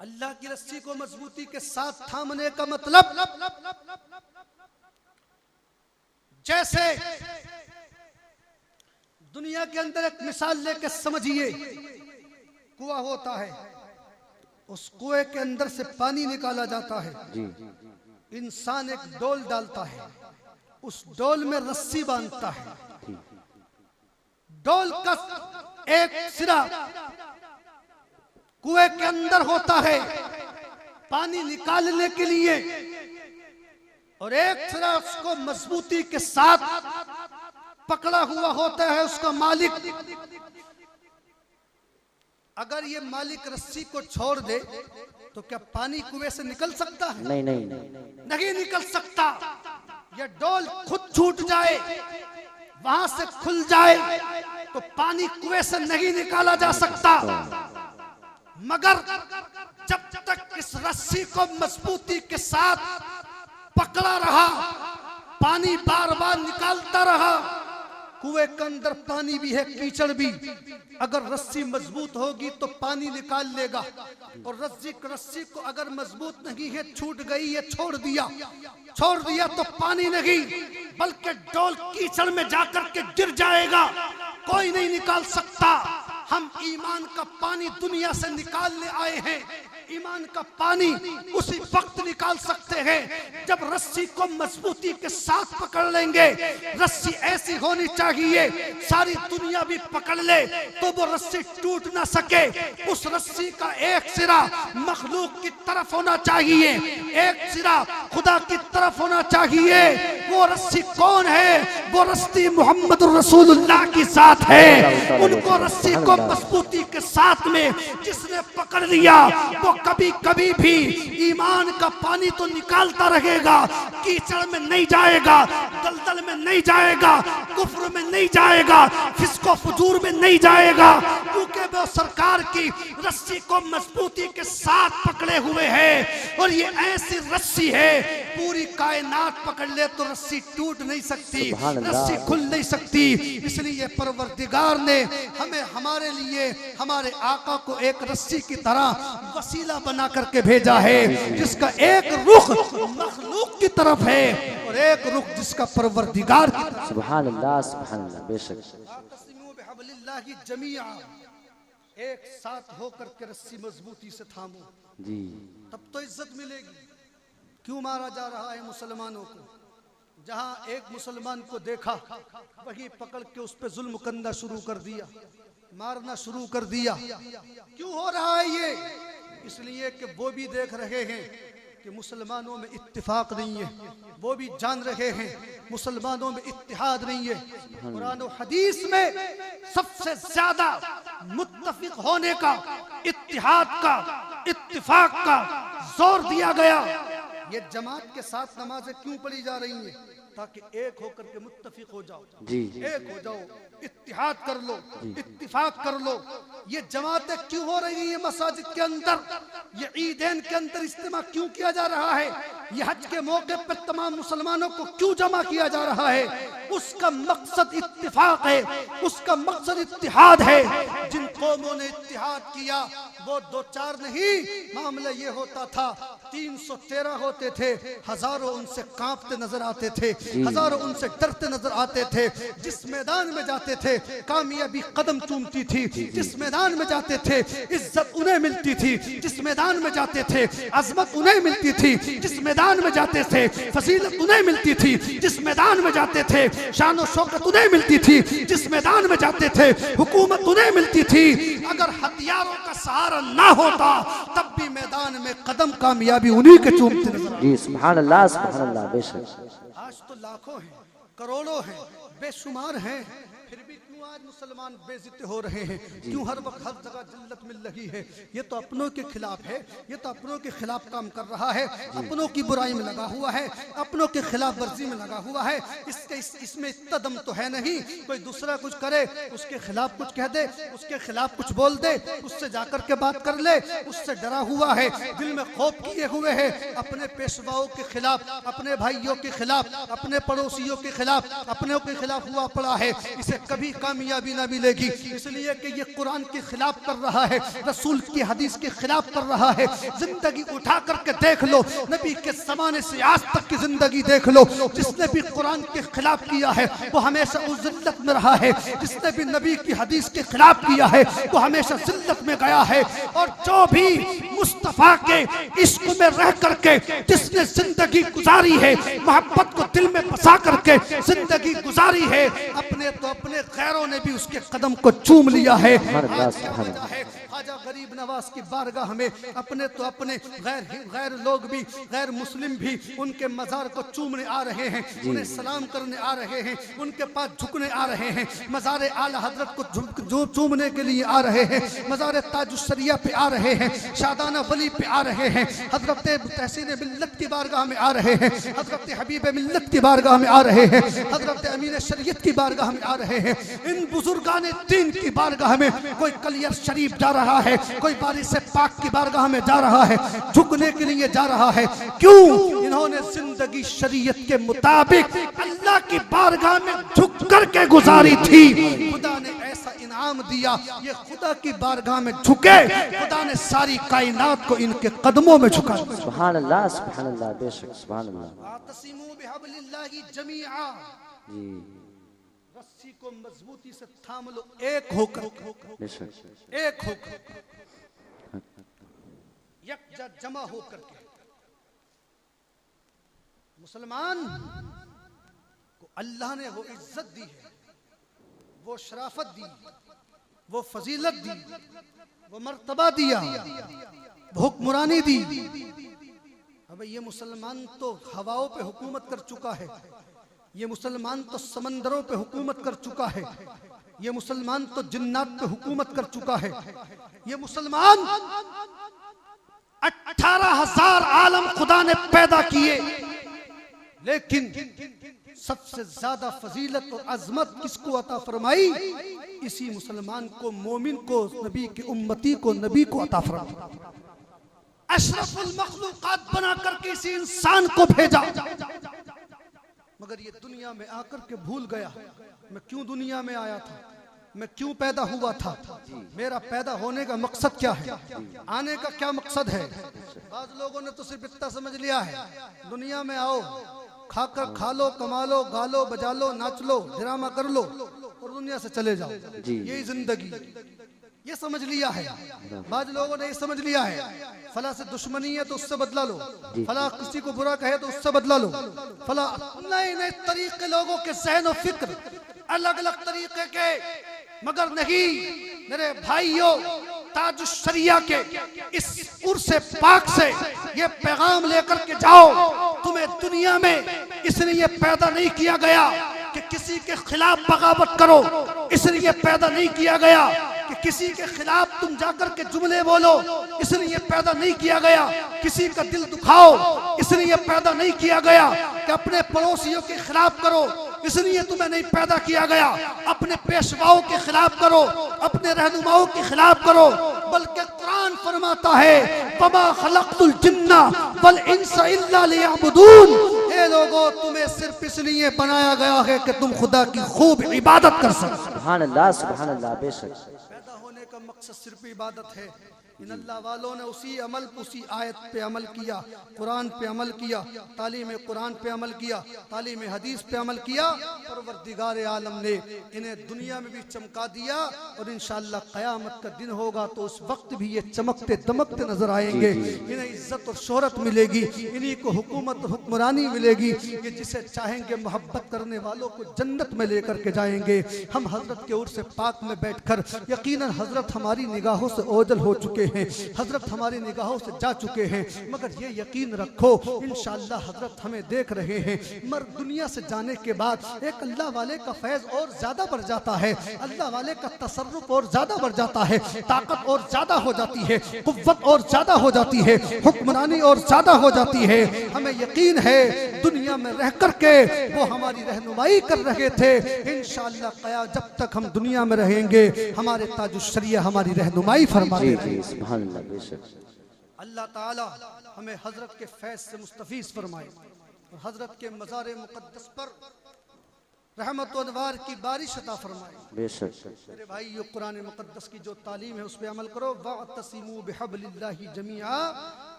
अल्लाह की रस्सी को मजबूती के साथ थामने का मतलब जैसे दुनिया के अंदर एक मिसाल लेकर समझिए, कुआं होता है, उस कुएं के अंदर से पानी निकाला जाता है, इंसान एक डोल डालता है, उस डोल में रस्सी बांधता है, डोल का एक सिरा कुएं के अंदर होता है पानी निकालने के लिए और एक सिरा उसको मजबूती के साथ पकड़ा हुआ होता है उसका मालिक। अगर ये मालिक रस्सी को छोड़ दे तो क्या पानी कुएं से निकल सकता है? नहीं नहीं निकल सकता। ये डोल खुद छूट जाए, वहां से खुल जाए तो पानी कुएं से नहीं निकाला जा सकता, मगर जब तक इस रस्सी को मजबूती के साथ पकड़ा रहा, पानी बार बार निकालता रहा। कुएं के अंदर पानी भी है, कीचड़ भी, अगर रस्सी मजबूत होगी तो पानी निकाल लेगा, और रस्सी को अगर मजबूत नहीं है, छूट गई है, छोड़ दिया तो पानी नहीं बल्कि डोल कीचड़ में जाकर के गिर जाएगा, कोई नहीं निकाल सकता। हम ईमान का पानी दुनिया से निकालने आए हैं, ईमान का पानी उसी वक्त निकाल सकते हैं जब रस्सी को मजबूती के साथ पकड़ लेंगे। रस्सी ऐसी होनी चाहिए सारी दुनिया भी पकड़ ले तो वो रस्सी टूट ना सके। उस रस्सी का एक सिरा मखलूक की तरफ होना चाहिए, एक सिरा खुदा की तरफ होना चाहिए। वो रस्सी कौन है? वो रस्सी मोहम्मद रसूलुल्लाह की साथ है। उनको रस्सी को मजबूती के साथ में जिसने पकड़ लिया वो कभी कभी भी ईमान का पानी तो निकालता रहेगा, कीचड़ में नहीं जाएगा, दलदल में नहीं जाएगा, कुफ्र में नहीं जाएगा, फिस्को फुजूर में नहीं जाएगा, क्योंकि वो सरकार की रस्सी को मजबूती के साथ पकड़े हुए है। और ये ऐसी रस्सी है पूरी कायनात पकड़ ले तो रस्सी टूट नहीं सकती, रस्सी खुल नहीं सकती। इसलिए परवरदिगार ने हमें हमारे लिए हमारे आका को एक रस्सी की तरह वसीला बना करके भेजा है, जिसका एक रुख मखलूक की तरफ है और एक रुख जिसका परवरदिगार की तरफ। सुभान अल्लाह, सुभान अल्लाह, बेशक। जमीआ, एक साथ होकर के रस्सी मजबूती से थामो जी, तब तो इज्जत मिलेगी। क्यों मारा जा रहा है मुसलमानों को? जहां एक मुसलमान को देखा वही पकड़ के उस पे जुल्म करना शुरू कर दिया, मारना शुरू कर दिया। क्यों हो रहा है ये? इसलिए कि वो भी देख रहे हैं कि मुसलमानों में इत्तिफाक नहीं है, वो भी जान रहे हैं मुसलमानों में इत्तिहाद नहीं है। कुरान और हदीस में सबसे ज्यादा मुत्तफिक होने का, इत्तिहाद का, इत्तिफाक का जोर दिया गया। ये जमात के साथ नमाजें क्यों पढ़ी जा रही हैं? ताकि एक होकर के मुत्तफिक हो जाओ जी, एक हो जाओ, इत्तिहाद कर लो, इत्तिफाक कर लो। ये जमातें क्यों हो रही है मसाजिद के अंदर? ये ईदैन के अंदर इज्तिमा क्यों किया जा रहा है? ये हज के मौके पर तमाम मुसलमानों को क्यों जमा किया जा रहा है? उसका मकसद इत्तिफाक है, उसका मकसद इत्तिहाद है। जिन कौमों ने इत्तिहाद किया वो दो चार नहीं, मामला ये होता था 313 होते थे, हजारों उनसे कांपते नजर आते थे, हजारों उनसे डरते नजर आते थे। जिस मैदान में जाते थे कामयाबी कदम चूमती थी, जिस मैदान में जाते थे इज्जत उन्हें मिलती थी, जिस मैदान में जाते थे अजमत उन्हें मिलती थी, जिस मैदान में जाते थे फजीलत उन्हें मिलती थी, जिस मैदान में जाते थे शान और शौकत उन्हें मिलती थी, जिस मैदान में जाते थे हुकूमत उन्हें मिलती थी। अगर हथियारों का सहारा ना होता तब भी मैदान में कदम कामयाबी उन्हीं के चूमते नजर जी, सुभान अल्लाह, सुभान अल्लाह, बेशक। आज तो लाखों हैं, करोड़ों हैं, बेशुमार हैं, फिर भी क्यों आज मुसलमान बेइज्जत हो रहे हैं? क्यों हर वक्त हर जगह जिल्लत मिल रही है? ये तो अपनों के खिलाफ है, ये तो अपनों के खिलाफ काम कर रहा है, अपनों की बुराई में लगा हुआ है, अपनों के खिलाफ वर्जी में लगा हुआ है। इसमें इतना दम तो है नहीं कोई दूसरा कुछ करे उसके खिलाफ कुछ कह दे, उसके खिलाफ कुछ बोल दे, उससे जाकर के बात कर ले, उससे डरा हुआ है, दिल में खौफ किए हुए है, अपने पेशवाओं के खिलाफ, अपने भाइयों के खिलाफ, अपने पड़ोसियों के खिलाफ, अपनों के खिलाफ हुआ पड़ा है। इसे कभी कामयाबी ना मिलेगी, इसलिए कि ये कुरान के खिलाफ कर रहा है, रसूल की हदीस के खिलाफ कर रहा है। जिंदगी उठा करके देख लो, नबी के जमाने से आज तक की जिंदगी देख लो, जिसने भी कुरान के खिलाफ किया है वो हमेशा उस जिल्लत में रहा है, जिसने भी नबी की हदीस के खिलाफ किया है वो हमेशा जिल्लत में गया है। और जो भी मुस्तफा के इश्क में रह करके जिसने जिंदगी गुजारी है, मोहब्बत को दिल में बसा करके जिंदगी गुजारी है, अपने तो अपने गैरों ने भी उसके कदम को चूम लिया है। ख्वाजा गरीब नवाज की बारगाह में अपने तो अपने गैर लोग भी, गैर मुस्लिम भी उनके मजार को चूमने आ रहे हैं, उन्हें सलाम करने आ रहे हैं, उनके पास झुकने आ रहे हैं, मजार आला हजरत को जो चूमने के लिए आ रहे हैं, मजार ताजुशरिया पे आ रहे हैं, शादाना वली पे आ रहे हैं, हजरत तहसीन मिल्लत की बारगाह में आ रहे हैं, हजरत हबीब मिल्लत की बारगाह में आ रहे हैं, हजरत अमीन शरीयत की बारगाह में आ रहे हैं। इन बुजुर्गान दीन की बारगाह में कोई कलियर शरीफ जा रहा है, कोई बारिश पाक की बारगाह में जा रहा है, झुकने के लिए जा रहा है। क्यों? इन्होंने जिंदगी शरीयत के मुताबिक अल्लाह की बारगाह में झुक कर के गुजारी थी। खुदा ने ऐसा इनाम दिया, ये खुदा की बारगाह में झुके, खुदा ने सारी कायनात को इनके कदमों में झुका। सुभान अल्लाह बेशक सुभान अल्लाह। आतसिमू बिहब्लिल्लाहि जमीआ, जी रस्सी को मजबूती से थाम लो, एक होकर, बेशक एक होकर, यकजा जमा होकर के। मुसलमान को अल्लाह ने वो इज्जत दी है, वो शराफत दी, वो फजीलत दी, वो मर्तबा दिया, वो हुक्मरानी दी। अब ये मुसलमान तो हवाओं पे हुकूमत कर चुका है, ये मुसलमान तो समंदरों पे हुकूमत कर चुका है, ये मुसलमान तो जिन्नात पे हुकूमत कर चुका है। ये मुसलमान 18,000 आलम खुदा ने पैदा किए, लेकिन सबसे ज्यादा फजीलत और अजमत किसको अता फरमाई? इसी मुसलमान को, मोमिन को, नबी के उम्मती को, नबी को अता फरमाई। अशरफुल मखलूकात बना करके इसी इंसान को भेजा, मगर ये दुनिया में आकर के भूल गया मैं क्यों दुनिया में आया था, मैं क्यों पैदा हुआ था, मेरा पैदा होने का मकसद क्या है, आने का क्या मकसद है। बाज लोगों ने तो सिर्फ इतना समझ लिया है, दुनिया में आओ, खाकर खा लो, कमा लो, गा लो, बजा लो, नाच लो, ड्रामा कर लो और दुनिया से चले जाओ, यही जिंदगी, ये समझ लिया है। बाज लोगों ने ये समझ लिया है, फला से दुश्मनी है तो उससे बदला लो, फला किसी को बुरा कहे तो उससे बदला लो, फला नए नए तरीके लोगों के ज़हन और फिक्र अलग अलग तरीके के। मगर नहीं मेरे भाइयों, ताजुशरिया के इस उर्से पाक से ये पैगाम लेकर के जाओ, तुम्हें दुनिया में इसलिए पैदा नहीं किया गया कि किसी के खिलाफ बगावत करो, इसलिए पैदा नहीं किया गया कि किसी के खिलाफ तुम जाकर के जुमले बोलो, इसलिए पैदा नहीं किया गया किसी का दिल दुखाओ, इसलिए पैदा नहीं किया गया कि अपने पड़ोसियों के खिलाफ करो, इसलिए तुम्हें नहीं पैदा किया गया अपने पेशवाओं के खिलाफ करो, अपने रहनुमाओं के खिलाफ करो, बल्कि कुरान फरमाता है वमा खलक़तुल जिन्ना वल इंसा इल्ला लियअबुदून। हे लोगों, तुम्हें सिर्फ इसलिए बनाया गया है कि तुम खुदा की खूब इबादत कर सको। सुभान अल्लाह बेशक। पैदा होने का मकसद सिर्फ इबादत है। इन अल्लाह वालों ने उसी आयत पे अमल किया, कुरान पे अमल किया, तालीम कुरान पे अमल किया, तालीम हदीस पे अमल किया। परवरदिगार आलम ने इन्हें दुनिया में भी चमका दिया और इंशाअल्लाह क़यामत का दिन होगा तो उस वक्त भी ये चमकते दमकते नजर आएंगे। इन्हें इज्जत और शोहरत मिलेगी, इन्हीं को हुकूमत और हुक्मरानी मिलेगी। ये जिसे चाहेंगे मोहब्बत करने वालों को जन्नत में लेकर के जाएंगे। हम हजरत के उर्स पाक में बैठकर यकीनन हजरत हमारी निगाहों से ओझल हो चुके हैं, हजरत हमारी निगाहों से जा चुके हैं, मगर ये यकीन रखो इंशाअल्लाह हजरत हमें देख रहे हैं। मर दुनिया से जाने के बाद एक अल्लाह वाले का फैज और ज्यादा बढ़ जाता है, अल्लाह वाले का तसर्रुफ और ज्यादा बढ़ जाता है, ताकत और ज्यादा हो जाती है, कुव्वत और ज्यादा हो जाती है, हुक्मरानी और ज्यादा हो जाती है। हमें यकीन है दुनिया में रह करके वो हमारी रहनुमाई कर रहे थे। इंशाअल्लाह क़यामत जब तक हम दुनिया में रहेंगे हमारे ताजुशरिया हमारी रहनुमाई फरमाएंगे। अल्लाह ताला हमें हजरत के फैज से मुस्तफीज फरमाए और हजरत के मज़ार मुक़द्दस पर रहमत व अनवार की बारिश अता फरमाए। मेरे भाई ये कुरान मुक़द्दस की जो तालीम है उस पर अमल करो। वअतसिमू बिहब्लिल्लाहि जमीआ,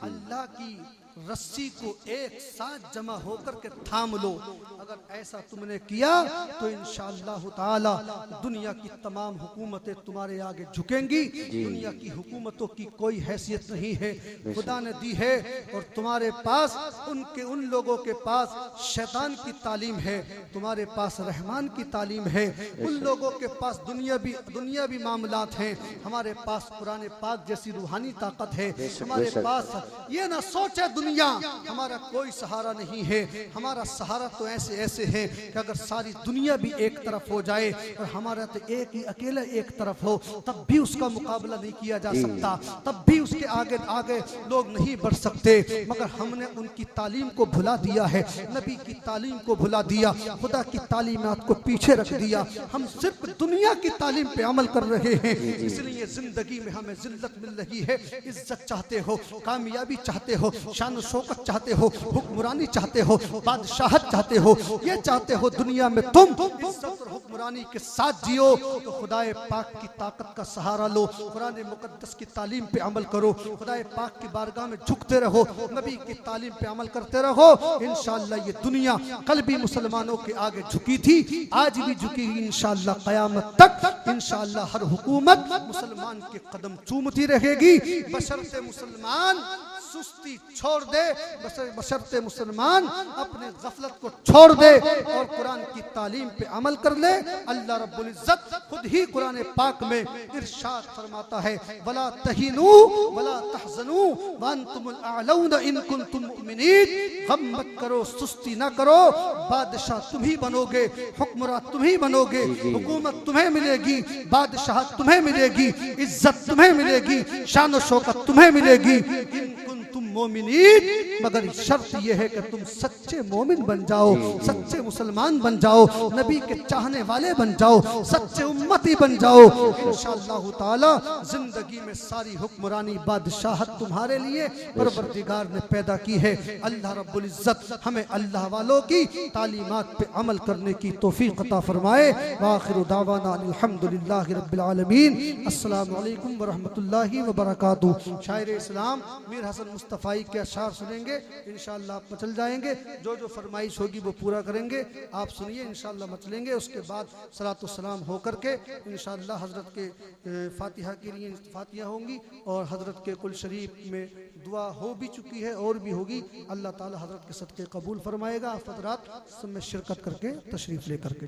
अल्लाह की रस्सी को एक साथ जमा होकर के थाम लो। अगर ऐसा तुमने किया तो इंशाअल्लाह ताला दुनिया की तमाम हुकूमतें तुम्हारे आगे झुकेंगी। दुनिया की हुकूमतों की कोई हैसियत नहीं है, खुदा ने दी है। और तुम्हारे पास उन लोगों के पास शैतान की तालीम है, तुम्हारे पास रहमान की तालीम है। उन लोगों के पास दुनियावी मामलात हैं, हमारे पास कुरान पाक जैसी रूहानी ताकत है। हमारे पास ये ना सोचे दुनिया हमारा कोई सहारा नहीं है। हमारा सहारा तो ऐसे है कि अगर सारी दुनिया भी एक तरफ हो जाए और हमारा तो एक ही अकेला एक तरफ हो, तब भी उसका मुकाबला नहीं किया जा सकता, तब भी उसके आगे लोग नहीं बढ़ सकते। मगर हमने उनकी तालीम को भुला दिया है, नबी की तालीम को भुला दिया, खुदा की तालीमात को पीछे रख दिया। हम सिर्फ दुनिया की तालीम पे अमल कर रहे हैं। इसलिए जिंदगी में हमें जिल्लत मिल रही है। इज्जत चाहते हो, कामयाबी चाहते हो, शान शौकत चाहते हो, हुक्मरानी चाहते हो, बादशाहत चाहते हो, ये चाहते हो दुनिया में तुम इज्जत और हुक्मरानी के साथ जियो, तो खुदाए पाक की ताकत का सहारा लो, कुरान मुकद्दस की तालीम पे अमल करो, खुदाए पाक की बारगाह में झुकते रहो, नबी की तालीम पे अमल करते रहो। इंशाअल्लाह ये दुनिया कल भी मुसलमानों के आगे झुकी थी, आज भी झुकेगी इंशाअल्लाह क़यामत तक। इंशाअल्लाह हर हुकूमत मुसलमान के कदम चूमती रहेगी, बशर्ते मुसलमान सुस्ती छोड़ दे, बशर्ते मुसलमान अपने गफलत को छोड़ दे और कुरान की तालीम पे अमल कर ले। अल्लाह रब्बुल इज्जत खुद ही कुरान पाक में इरशाद फरमाता है, वला तहीनू वला तहज़नू व अंतुमुल अअलौना इन कुंतुम मुमिनीन। गम मत करो, सुस्ती ना करो, बादशाह तुम ही बनोगे, हुक्मरान तुम ही बनोगे, हुकूमत तुम्हें मिलेगी, बादशाह तुम्हें मिलेगी, इज्जत तुम्हें मिलेगी, शान और शौकत तुम्हें मिलेगी। तुम मोमिनीन, मगर शर्त यह है कि तुम सच्चे मोमिन बन जाओ, सच्चे मुसलमान बन जाओ, नबी के चाहने वाले बन जाओ, सच्चे उम्मती बन जाओ। इंशाअल्लाह ताला जिंदगी में सारी हुक्मरानी बादशाहत तुम्हारे लिए परवरदिगार ने पैदा की है। अल्लाह रब्बुल इज्जत हमें अल्लाह वालों की तालीमात पे अमल करने की तौफीक अता फरमाए। व आखिरु दावाना अल्हम्दुलिल्लाहि रब्बिल आलमीन। अस्सलामु अलैकुम व रहमतुल्लाहि व बरकातुहू। शायर इस्लाम मीर हसन मुस्तफ़ाई के अशार सुनेंगे, इंशाअल्लाह आप मचल जाएंगे। जो जो फरमाइश होगी वो पूरा करेंगे। आप सुनिए, इंशाअल्लाह मचलेंगे। उसके बाद सलातो सलाम होकर के इंशाअल्लाह हज़रत के फातिहा के लिए फातिहा होंगी और हज़रत के कुल शरीफ में दुआ हो भी चुकी है और भी होगी। अल्लाह ताला हज़रत के सदक़े कबूल फरमाएगा। आप हज़रात सब में शिरकत करके तशरीफ़ ले करके